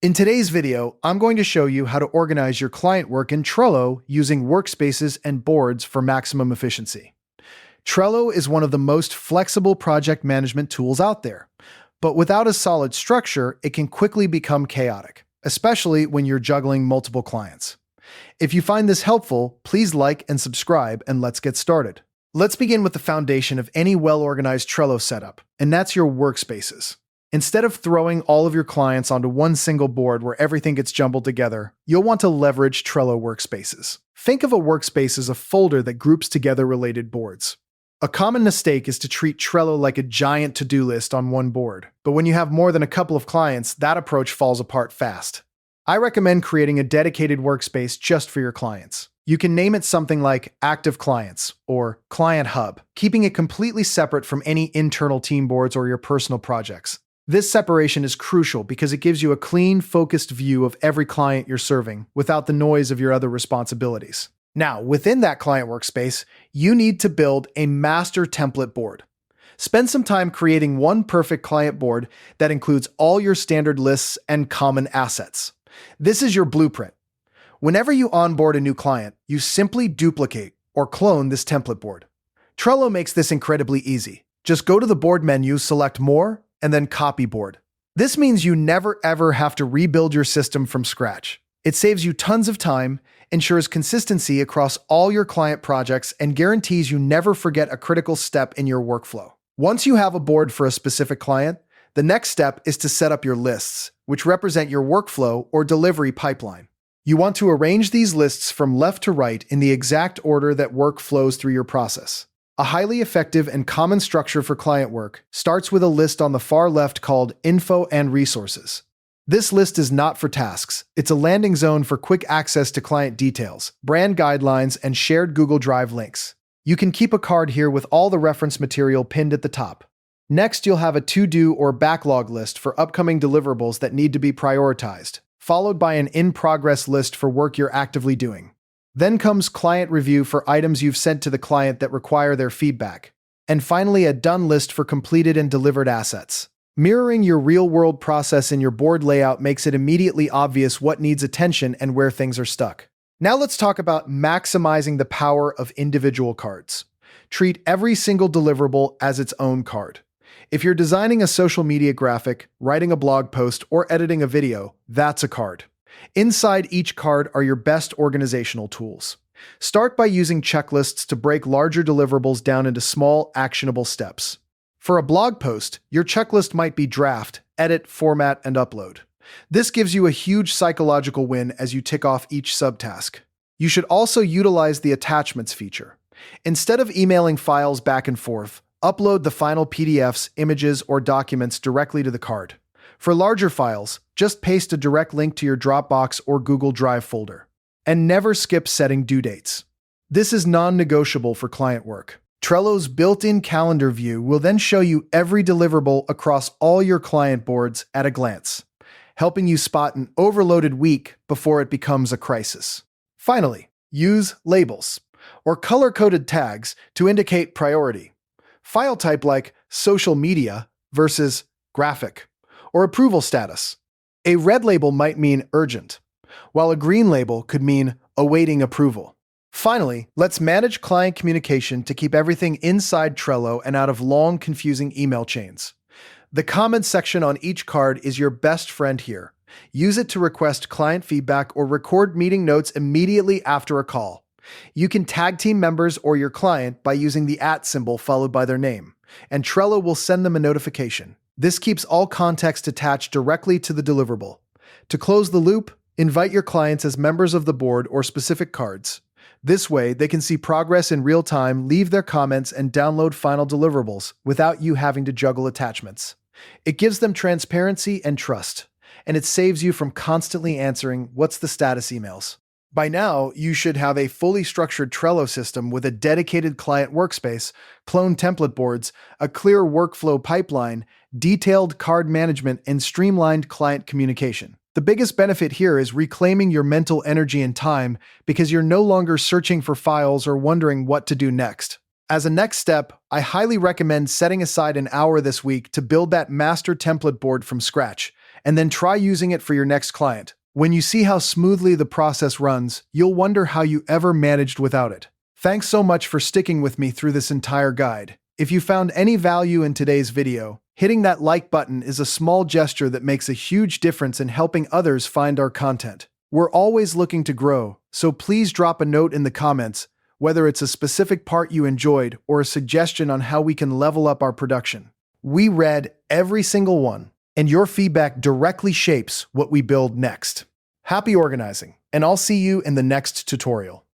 In today's video, I'm going to show you how to organize your client work in Trello using workspaces and boards for maximum efficiency. Trello is one of the most flexible project management tools out there, but without a solid structure, it can quickly become chaotic, especially when you're juggling multiple clients. If you find this helpful, please like and subscribe, and let's get started. Let's begin with the foundation of any well-organized Trello setup, and that's your workspaces. Instead of throwing all of your clients onto one single board where everything gets jumbled together, you'll want to leverage Trello workspaces. Think of a workspace as a folder that groups together related boards. A common mistake is to treat Trello like a giant to-do list on one board, but when you have more than a couple of clients, that approach falls apart fast. I recommend creating a dedicated workspace just for your clients. You can name it something like Active Clients or Client Hub, keeping it completely separate from any internal team boards or your personal projects. This separation is crucial because it gives you a clean, focused view of every client you're serving without the noise of your other responsibilities. Now, within that client workspace, you need to build a master template board. Spend some time creating one perfect client board that includes all your standard lists and common assets. This is your blueprint. Whenever you onboard a new client, you simply duplicate or clone this template board. Trello makes this incredibly easy. Just go to the board menu, select More, and then Copy Board. This means you never ever have to rebuild your system from scratch. It saves you tons of time, ensures consistency across all your client projects, and guarantees you never forget a critical step in your workflow. Once you have a board for a specific client, the next step is to set up your lists, which represent your workflow or delivery pipeline. You want to arrange these lists from left to right in the exact order that work flows through your process. A highly effective and common structure for client work starts with a list on the far left called Info and Resources. This list is not for tasks. It's a landing zone for quick access to client details, brand guidelines, and shared Google Drive links. You can keep a card here with all the reference material pinned at the top. Next, you'll have a to-do or backlog list for upcoming deliverables that need to be prioritized, followed by an in-progress list for work you're actively doing. Then comes client review for items you've sent to the client that require their feedback. And finally, a done list for completed and delivered assets. Mirroring your real-world process in your board layout makes it immediately obvious what needs attention and where things are stuck. Now let's talk about maximizing the power of individual cards. Treat every single deliverable as its own card. If you're designing a social media graphic, writing a blog post, or editing a video, that's a card. Inside each card are your best organizational tools. Start by using checklists to break larger deliverables down into small, actionable steps. For a blog post, your checklist might be draft, edit, format, and upload. This gives you a huge psychological win as you tick off each subtask. You should also utilize the attachments feature. Instead of emailing files back and forth, upload the final PDFs, images, or documents directly to the card. For larger files, just paste a direct link to your Dropbox or Google Drive folder. And never skip setting due dates. This is non-negotiable for client work. Trello's built-in calendar view will then show you every deliverable across all your client boards at a glance, helping you spot an overloaded week before it becomes a crisis. Finally, use labels, or color-coded tags to indicate priority. File type like social media versus graphic, or approval status. A red label might mean urgent, while a green label could mean awaiting approval. Finally, let's manage client communication to keep everything inside Trello and out of long, confusing email chains. The comments section on each card is your best friend here. Use it to request client feedback or record meeting notes immediately after a call. You can tag team members or your client by using the @ symbol followed by their name, and Trello will send them a notification. This keeps all context attached directly to the deliverable. To close the loop, invite your clients as members of the board or specific cards. This way, they can see progress in real time, leave their comments, and download final deliverables without you having to juggle attachments. It gives them transparency and trust, and it saves you from constantly answering "what's the status" emails. By now, you should have a fully structured Trello system with a dedicated client workspace, cloned template boards, a clear workflow pipeline, detailed card management, and streamlined client communication. The biggest benefit here is reclaiming your mental energy and time because you're no longer searching for files or wondering what to do next. As a next step, I highly recommend setting aside an hour this week to build that master template board from scratch and then try using it for your next client. When you see how smoothly the process runs, you'll wonder how you ever managed without it. Thanks so much for sticking with me through this entire guide. If you found any value in today's video, hitting that like button is a small gesture that makes a huge difference in helping others find our content. We're always looking to grow, so please drop a note in the comments, whether it's a specific part you enjoyed or a suggestion on how we can level up our production. We read every single one, and your feedback directly shapes what we build next. Happy organizing, and I'll see you in the next tutorial.